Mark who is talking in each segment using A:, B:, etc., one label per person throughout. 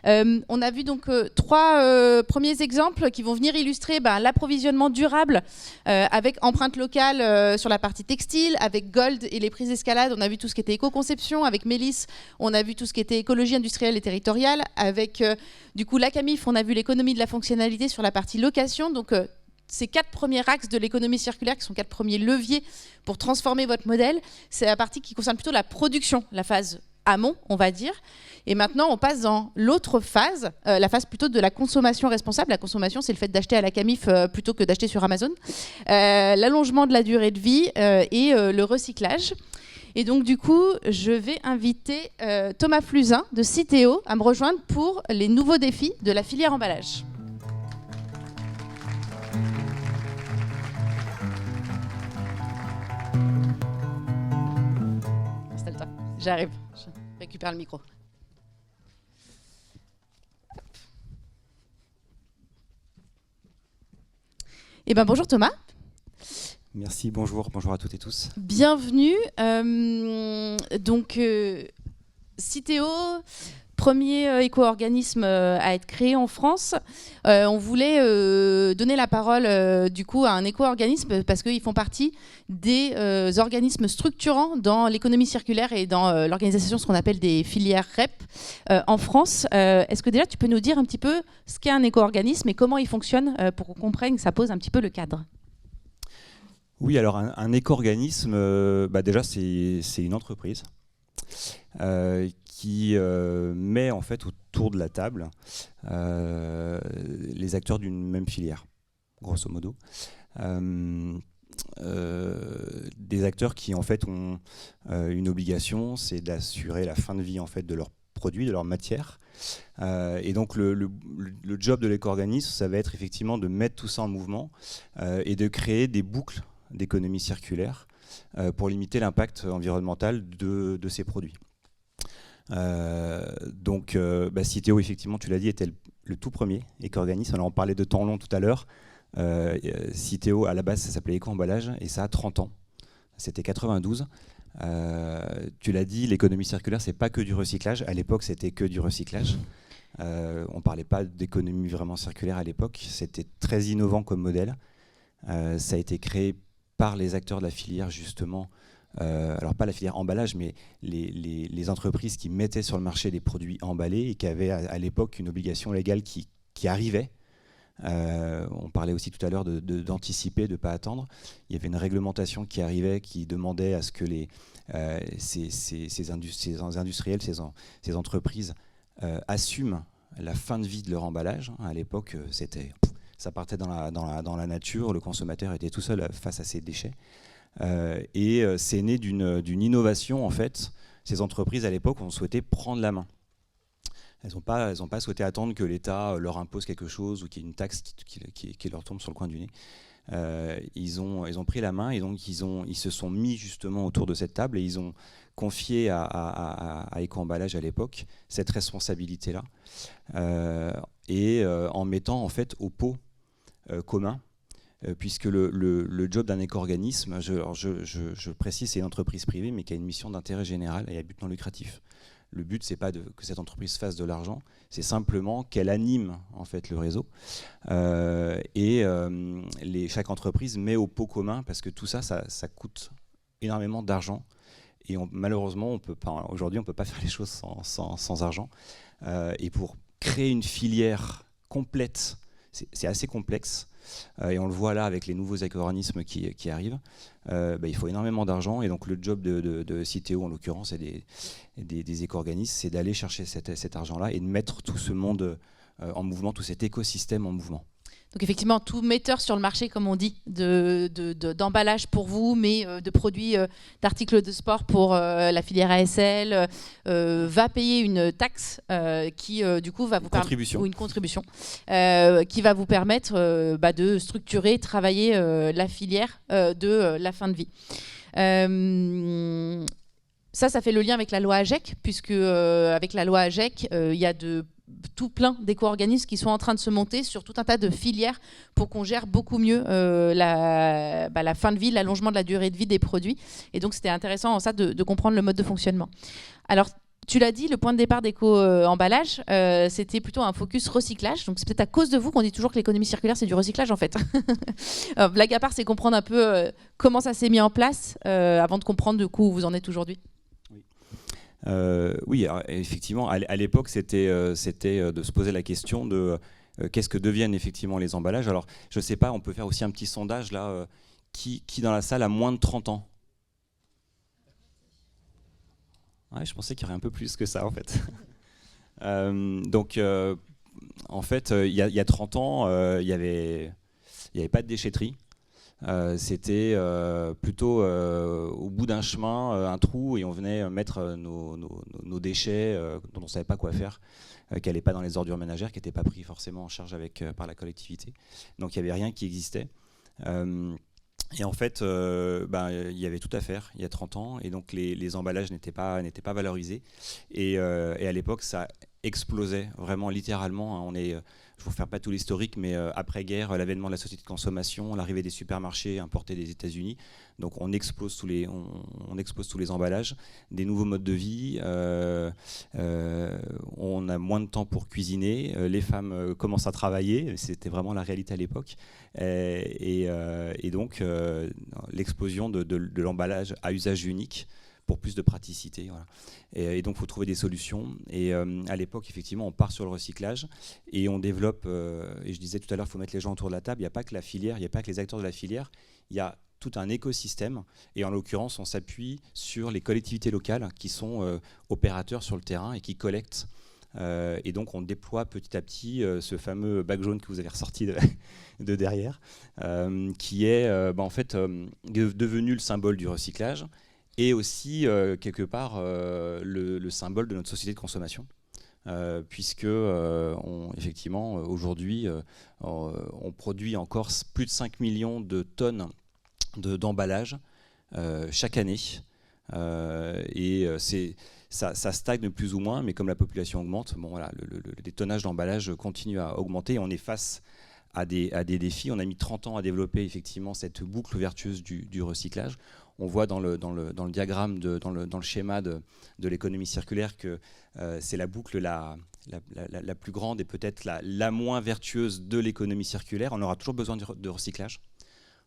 A: On a vu donc trois premiers exemples qui vont venir illustrer l'approvisionnement durable avec empreinte locale sur la partie textile, avec Gold et les prises d'escalade, on a vu tout ce qui était éco-conception, avec Mélis, on a vu tout ce qui était écologie industrielle et territoriale, avec du coup la CAMIF, on a vu l'économie de la fonctionnalité sur la partie location, donc ces 4 premiers axes de l'économie circulaire, qui sont 4 premiers leviers pour transformer votre modèle, c'est la partie qui concerne plutôt la production, la phase amont, on va dire. Et maintenant, on passe dans l'autre phase, la phase plutôt de la consommation responsable. La consommation, c'est le fait d'acheter à la CAMIF plutôt que d'acheter sur Amazon. L'allongement de la durée de vie et le recyclage. Et donc, du coup, je vais inviter Thomas Fluzin de Citeo à me rejoindre pour les nouveaux défis de la filière emballage. Installe-toi, j'arrive. Je récupère le micro. Bonjour Thomas.
B: Merci, bonjour à toutes et tous.
A: Bienvenue. Citeo, premier éco-organisme à être créé en France. On voulait donner la parole du coup à un éco-organisme parce qu'ils font partie des organismes structurants dans l'économie circulaire et dans l'organisation ce qu'on appelle des filières REP en France. Est-ce que déjà tu peux nous dire un petit peu ce qu'est un éco-organisme et comment il fonctionne pour qu'on comprenne que ça pose un petit peu le cadre?
B: Oui, alors un éco-organisme, déjà c'est une entreprise qui met en fait autour de la table les acteurs d'une même filière, grosso modo. Des acteurs qui en fait ont une obligation, c'est d'assurer la fin de vie en fait de leurs produits, de leurs matières. Et donc le job de l'éco-organisme, ça va être effectivement de mettre tout ça en mouvement et de créer des boucles d'économie circulaire pour limiter l'impact environnemental de ces produits. Citeo, effectivement, tu l'as dit, était le tout premier éco-organisme. Alors on parlait de temps long tout à l'heure. Citeo, à la base, ça s'appelait Éco-emballage et ça a 30 ans. C'était 92. Tu l'as dit, l'économie circulaire, c'est pas que du recyclage. À l'époque, c'était que du recyclage. On parlait pas d'économie vraiment circulaire à l'époque. C'était très innovant comme modèle. Ça a été créé par les acteurs de la filière, justement. Alors pas la filière emballage, mais les entreprises qui mettaient sur le marché des produits emballés et qui avaient à l'époque une obligation légale qui arrivait. On parlait aussi tout à l'heure d'anticiper, de ne pas attendre. Il y avait une réglementation qui arrivait, qui demandait à ce que ces industriels, ces entreprises assument la fin de vie de leur emballage. À l'époque, ça partait dans la nature, le consommateur était tout seul face à ses déchets. Et c'est né d'une innovation, en fait. Ces entreprises, à l'époque, ont souhaité prendre la main. Elles n'ont pas souhaité attendre que l'État leur impose quelque chose ou qu'il y ait une taxe qui leur tombe sur le coin du nez. Ils ont pris la main et donc ils se sont mis justement autour de cette table et ils ont confié à Éco-emballage à l'époque cette responsabilité-là en mettant en fait au pot commun. Puisque le job d'un éco-organisme, je précise, c'est une entreprise privée, mais qui a une mission d'intérêt général et à but non lucratif. Le but, c'est pas que cette entreprise fasse de l'argent, c'est simplement qu'elle anime en fait le réseau. Chaque entreprise met au pot commun, parce que tout ça coûte énormément d'argent. Et malheureusement, aujourd'hui, on ne peut pas faire les choses sans argent. Et pour créer une filière complète, c'est assez complexe. Et on le voit là avec les nouveaux éco-organismes qui arrivent. Il faut énormément d'argent et donc le job de Citeo en l'occurrence et des éco-organismes, c'est d'aller chercher cet argent-là et de mettre tout ce monde en mouvement, tout cet écosystème en mouvement.
A: Donc effectivement, tout metteur sur le marché, comme on dit, d'emballage pour vous, mais de produits, d'articles de sport pour la filière ASL, va payer une taxe qui, du coup, va vous permettre, ou une contribution, qui va vous permettre de structurer, travailler la filière de la fin de vie. Ça fait le lien avec la loi AGEC, puisque avec la loi AGEC, il y a tout plein d'éco-organismes qui sont en train de se monter sur tout un tas de filières pour qu'on gère beaucoup mieux la fin de vie, l'allongement de la durée de vie des produits. Et donc, c'était intéressant en ça de comprendre le mode de fonctionnement. Alors, Tu l'as dit, le point de départ d'éco-emballage, c'était plutôt un focus recyclage. Donc c'est peut-être à cause de vous qu'on dit toujours que l'économie circulaire, c'est du recyclage en fait. Blague à part, c'est comprendre un peu comment ça s'est mis en place avant de comprendre de coup où vous en êtes aujourd'hui.
B: Oui, alors, effectivement, à l'époque, c'était de se poser la question de qu'est-ce que deviennent effectivement les emballages. Alors, je ne sais pas, on peut faire aussi un petit sondage là. Qui dans la salle a moins de 30 ans? Ouais, je pensais qu'il y aurait un peu plus que ça en fait. Donc en fait, il y a 30 ans, il y avait pas de déchetterie. C'était plutôt au bout d'un chemin, un trou, et on venait mettre nos déchets dont on ne savait pas quoi faire, qui n'allaient pas dans les ordures ménagères, qui n'étaient pas pris forcément en charge par la collectivité. Donc il n'y avait rien qui existait. Et en fait, il y avait tout à faire il y a 30 ans, et donc les emballages n'étaient pas valorisés. Et à l'époque, ça explosait vraiment littéralement. Je ne vous refais pas tout l'historique, mais après-guerre, l'avènement de la société de consommation, l'arrivée des supermarchés importés des États-Unis. Donc on explose tous les emballages, des nouveaux modes de vie. On a moins de temps pour cuisiner. Les femmes commencent à travailler. C'était vraiment la réalité à l'époque. Et donc l'explosion de l'emballage à usage unique pour plus de praticité. Voilà. Et donc, il faut trouver des solutions. Et à l'époque, effectivement, on part sur le recyclage et on développe, et je disais tout à l'heure, il faut mettre les gens autour de la table. Il n'y a pas que la filière, il n'y a pas que les acteurs de la filière, il y a tout un écosystème. Et en l'occurrence, on s'appuie sur les collectivités locales qui sont opérateurs sur le terrain et qui collectent. Et donc, on déploie petit à petit ce fameux bac jaune que vous avez ressorti de derrière, qui est en fait devenu le symbole du recyclage, et aussi quelque part le symbole de notre société de consommation, puisque effectivement aujourd'hui on produit encore plus de 5 millions de tonnes d'emballage chaque année, et ça stagne plus ou moins, mais comme la population augmente, voilà, les tonnages d'emballage continuent à augmenter, et on est face à des défis. On a mis 30 ans à développer effectivement cette boucle vertueuse du recyclage. On voit dans le diagramme, dans le schéma de l'économie circulaire, que c'est la boucle la plus grande et peut-être la moins vertueuse de l'économie circulaire. On aura toujours besoin de recyclage.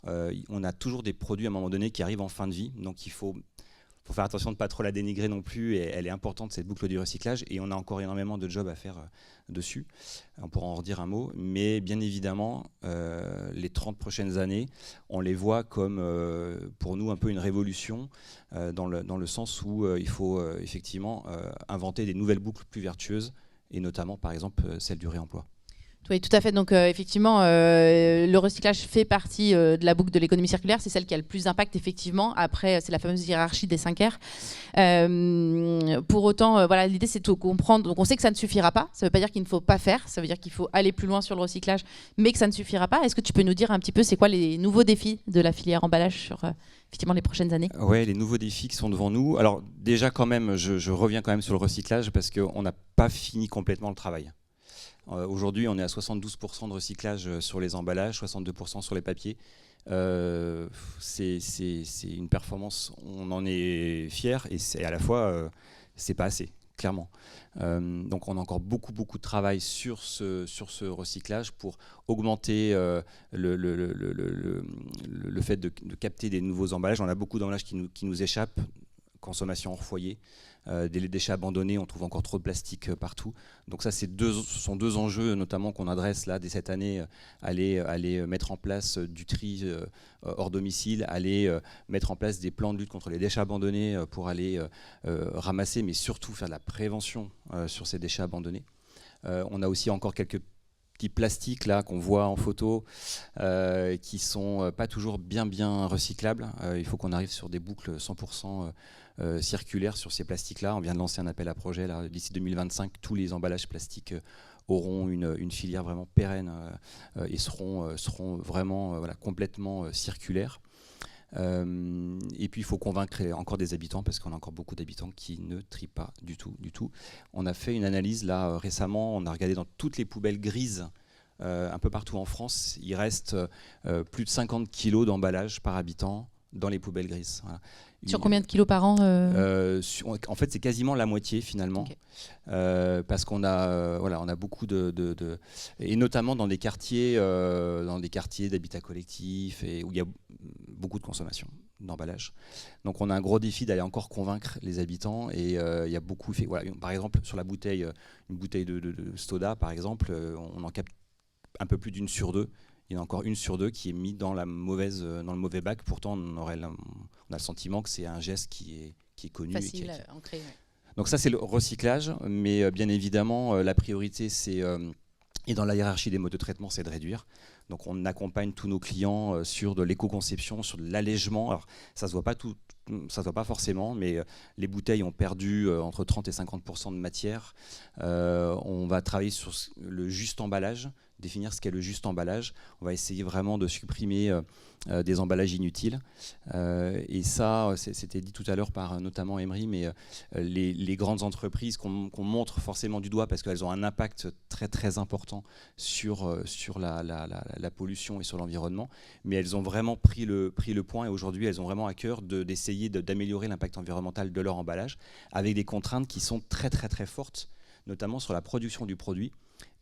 B: On a toujours des produits à un moment donné qui arrivent en fin de vie, donc il faut faire attention de ne pas trop la dénigrer non plus, et elle est importante, cette boucle du recyclage, et on a encore énormément de jobs à faire dessus. On pourra en redire un mot, mais bien évidemment, les 30 prochaines années, on les voit comme, pour nous, un peu une révolution, dans le sens où il faut effectivement inventer des nouvelles boucles plus vertueuses, et notamment, par exemple, celle du réemploi.
A: Oui, tout à fait. Donc, effectivement, le recyclage fait partie de la boucle de l'économie circulaire. C'est celle qui a le plus d'impact, effectivement. Après, c'est la fameuse hiérarchie des 5 R. Pour autant, voilà, l'idée, c'est de comprendre. Donc, on sait que ça ne suffira pas. Ça ne veut pas dire qu'il ne faut pas faire. Ça veut dire qu'il faut aller plus loin sur le recyclage, mais que ça ne suffira pas. Est-ce que tu peux nous dire un petit peu, c'est quoi les nouveaux défis de la filière emballage sur effectivement les prochaines années?
B: Oui, les nouveaux défis qui sont devant nous. Alors, déjà, quand même, je reviens quand même sur le recyclage, parce qu'on n'a pas fini complètement le travail. Aujourd'hui, on est à 72% de recyclage sur les emballages, 62% sur les papiers. C'est une performance, on en est fier, et à la fois, c'est pas assez, clairement. Donc on a encore beaucoup de travail sur ce recyclage pour augmenter le fait de capter des nouveaux emballages. On a beaucoup d'emballages qui nous échappent, consommation hors foyer. Des déchets abandonnés, on trouve encore trop de plastique partout. Donc ça, ce sont deux enjeux notamment qu'on adresse là dès cette année, aller mettre en place du tri hors domicile, aller mettre en place des plans de lutte contre les déchets abandonnés pour aller ramasser, mais surtout faire de la prévention sur ces déchets abandonnés. On a aussi encore quelques petits plastiques là qu'on voit en photo qui sont pas toujours bien recyclables. Il faut qu'on arrive sur des boucles 100% circulaires sur ces plastiques-là. On vient de lancer un appel à projet d'ici 2025. Tous les emballages plastiques auront une filière vraiment pérenne et seront vraiment complètement circulaires. Et puis il faut convaincre encore des habitants, parce qu'on a encore beaucoup d'habitants qui ne trient pas du tout. On a fait une analyse là récemment, on a regardé dans toutes les poubelles grises un peu partout en France, il reste plus de 50 kilos d'emballage par habitant dans les poubelles grises. Voilà.
A: Sur combien de kilos par an
B: En fait, c'est quasiment la moitié finalement,
A: okay.
B: parce qu'on a, on a beaucoup et notamment dans des quartiers d'habitat collectif et où il y a beaucoup de consommation d'emballage. Donc on a un gros défi d'aller encore convaincre les habitants et il y a beaucoup fait. Voilà, par exemple sur la bouteille, une bouteille de soda par exemple, on en capte un peu plus d'1 sur 2. Il y en a encore 1 sur 2 qui est mis dans le mauvais bac. Pourtant, on a le sentiment que c'est un geste qui est connu.
A: Facile à ancrer. Ouais.
B: Donc ça, c'est le recyclage. Mais bien évidemment, la priorité, et dans la hiérarchie des modes de traitement, c'est de réduire. Donc on accompagne tous nos clients sur de l'éco-conception, sur de l'allègement. Alors ça se voit pas forcément, mais les bouteilles ont perdu entre 30 et 50% de matière. On va travailler sur le juste emballage, définir ce qu'est le juste emballage. On va essayer vraiment de supprimer des emballages inutiles. Et ça, c'était dit tout à l'heure par notamment Emery, mais les grandes entreprises qu'on montre forcément du doigt parce qu'elles ont un impact très très important sur la pollution et sur l'environnement, mais elles ont vraiment pris le point et aujourd'hui elles ont vraiment à cœur d'essayer d'améliorer l'impact environnemental de leur emballage avec des contraintes qui sont très très très fortes, notamment sur la production du produit.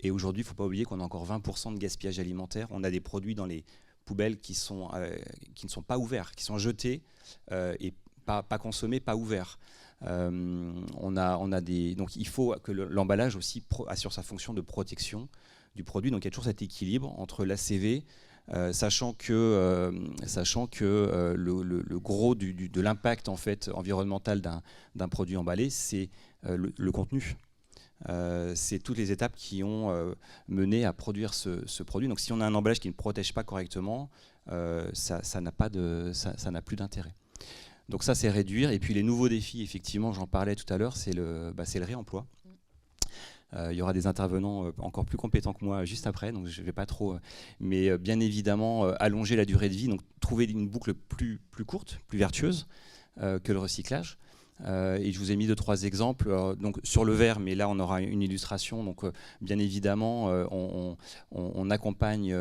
B: Et aujourd'hui, il ne faut pas oublier qu'on a encore 20% de gaspillage alimentaire. On a des produits dans les poubelles qui ne sont pas ouverts, qui sont jetés et pas consommés, pas ouverts. Donc il faut que l'emballage aussi assure sa fonction de protection du produit. Donc il y a toujours cet équilibre entre l'ACV, sachant que le gros de l'impact en fait, environnemental d'un produit emballé, c'est le contenu. C'est toutes les étapes qui ont mené à produire ce produit. Donc si on a un emballage qui ne protège pas correctement, ça n'a plus d'intérêt. Donc ça, c'est réduire. Et puis les nouveaux défis, effectivement, j'en parlais tout à l'heure, c'est le réemploi. Il y aura des intervenants encore plus compétents que moi juste après, donc je ne vais pas trop... mais bien évidemment, allonger la durée de vie, donc trouver une boucle plus courte, plus vertueuse que le recyclage. Et je vous ai mis 2-3 exemples. Donc sur le verre, mais là on aura une illustration. Donc bien évidemment, on accompagne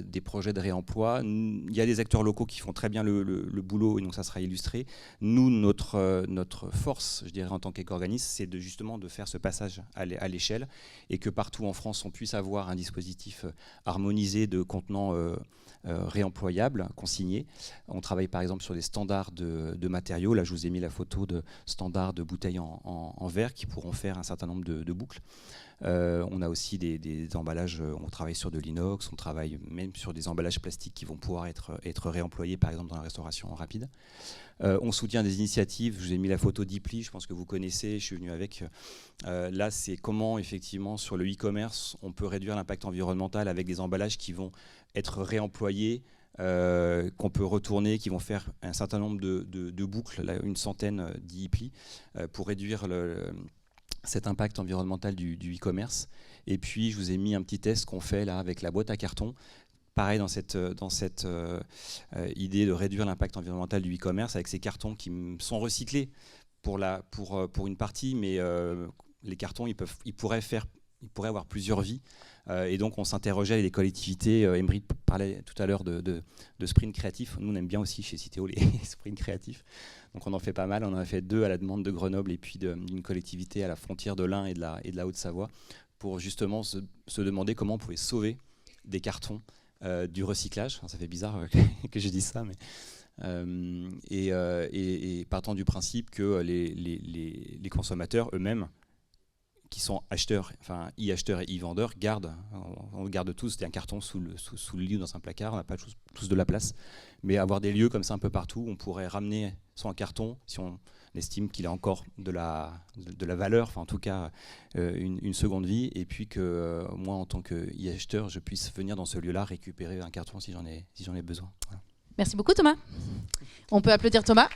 B: des projets de réemploi. Il y a des acteurs locaux qui font très bien le boulot, et donc ça sera illustré. Nous, notre force, je dirais, en tant qu'éco-organisme, c'est justement de faire ce passage à l'échelle, et que partout en France, on puisse avoir un dispositif harmonisé de contenants réemployables, consignés. On travaille par exemple sur des standards de matériaux. Là, je vous ai mis la photo de standards de bouteilles en verre qui pourront faire un certain nombre de boucles. On a aussi des emballages, on travaille sur de l'inox, on travaille même sur des emballages plastiques qui vont pouvoir être réemployés par exemple dans la restauration rapide. On soutient des initiatives, je vous ai mis la photo d'Ipli, je pense que vous connaissez, je suis venu avec. Là, c'est comment effectivement sur le e-commerce on peut réduire l'impact environnemental avec des emballages qui vont être réemployés, qu'on peut retourner, qui vont faire un certain nombre de boucles, là, une centaine d'e-pli, pour réduire cet impact environnemental du e-commerce. Et puis, je vous ai mis un petit test qu'on fait là avec la boîte à carton. Pareil, dans cette idée de réduire l'impact environnemental du e-commerce, avec ces cartons qui sont recyclés pour une partie, mais les cartons, ils pourraient avoir plusieurs vies. Et donc on s'interrogeait avec les collectivités. Emery parlait tout à l'heure de sprint créatif. Nous on aime bien aussi chez Citeo les sprints créatifs. Donc on en fait pas mal. On en a fait 2 à la demande de Grenoble et puis d'une collectivité à la frontière de l'Ain et de la Haute-Savoie, pour justement se demander comment on pouvait sauver des cartons du recyclage. Enfin, ça fait bizarre que je dise ça, mais et partant du principe que les consommateurs eux-mêmes, qui sont acheteurs, enfin e-acheteurs et e-vendeurs, on garde tous un carton sous le lit ou dans un placard, on n'a pas tous de la place, mais avoir des lieux comme ça un peu partout, on pourrait ramener son carton, si on estime qu'il a encore de la valeur, enfin en tout cas une seconde vie, et puis que moi en tant que e-acheteur, je puisse venir dans ce lieu-là récupérer un carton si j'en ai besoin. Voilà.
A: Merci beaucoup Thomas. On peut applaudir Thomas.